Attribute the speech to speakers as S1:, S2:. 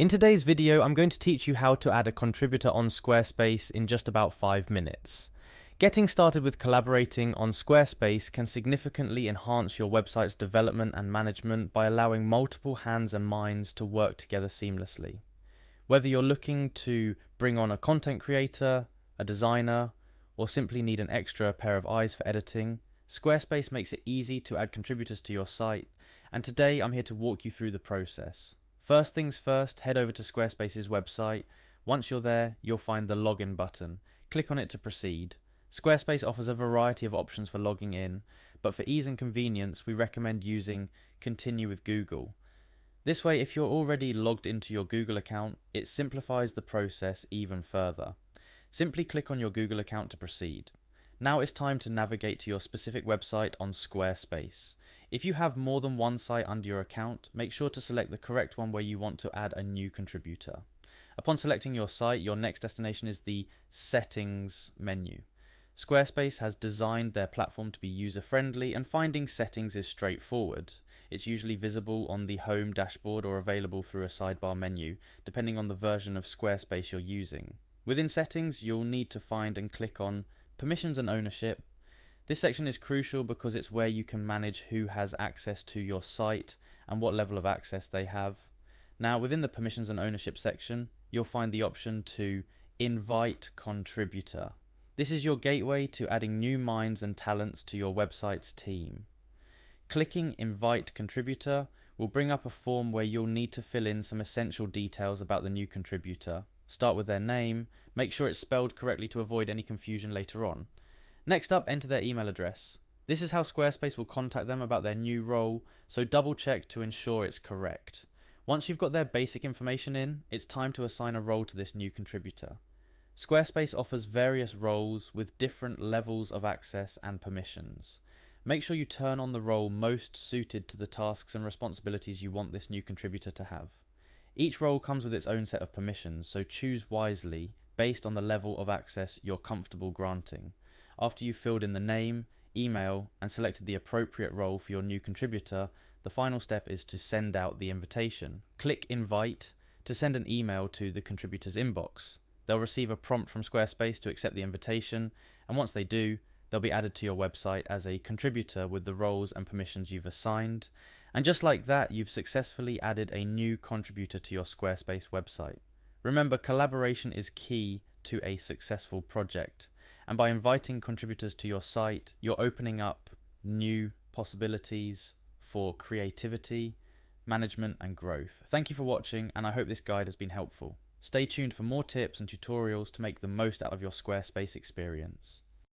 S1: In today's video, I'm going to teach you how to add a contributor on Squarespace in just about 5 minutes. Getting started with collaborating on Squarespace can significantly enhance your website's development and management by allowing multiple hands and minds to work together seamlessly. Whether you're looking to bring on a content creator, a designer, or simply need an extra pair of eyes for editing, Squarespace makes it easy to add contributors to your site, and today I'm here to walk you through the process. First things first, head over to Squarespace's website. Once you're there, you'll find the login button. Click on it to proceed. Squarespace offers a variety of options for logging in, but for ease and convenience, we recommend using Continue with Google. This way, if you're already logged into your Google account, it simplifies the process even further. Simply click on your Google account to proceed. Now it's time to navigate to your specific website on Squarespace. If you have more than one site under your account, make sure to select the correct one where you want to add a new contributor. Upon selecting your site, your next destination is the Settings menu. Squarespace has designed their platform to be user-friendly, and finding settings is straightforward. It's usually visible on the home dashboard or available through a sidebar menu, depending on the version of Squarespace you're using. Within settings, you'll need to find and click on Permissions and Ownership. This section is crucial because it's where you can manage who has access to your site and what level of access they have. Now, within the Permissions and Ownership section, you'll find the option to Invite Contributor. This is your gateway to adding new minds and talents to your website's team. Clicking Invite Contributor will bring up a form where you'll need to fill in some essential details about the new contributor. Start with their name, make sure it's spelled correctly to avoid any confusion later on. Next up, enter their email address. This is how Squarespace will contact them about their new role, so double check to ensure it's correct. Once you've got their basic information in, it's time to assign a role to this new contributor. Squarespace offers various roles with different levels of access and permissions. Make sure you turn on the role most suited to the tasks and responsibilities you want this new contributor to have. Each role comes with its own set of permissions, so choose wisely based on the level of access you're comfortable granting. After you've filled in the name, email, and selected the appropriate role for your new contributor, the final step is to send out the invitation. Click Invite to send an email to the contributor's inbox. They'll receive a prompt from Squarespace to accept the invitation, and once they do, they'll be added to your website as a contributor with the roles and permissions you've assigned. And just like that, you've successfully added a new contributor to your Squarespace website. Remember, collaboration is key to a successful project, and by inviting contributors to your site, you're opening up new possibilities for creativity, management, and growth. Thank you for watching, and I hope this guide has been helpful. Stay tuned for more tips and tutorials to make the most out of your Squarespace experience.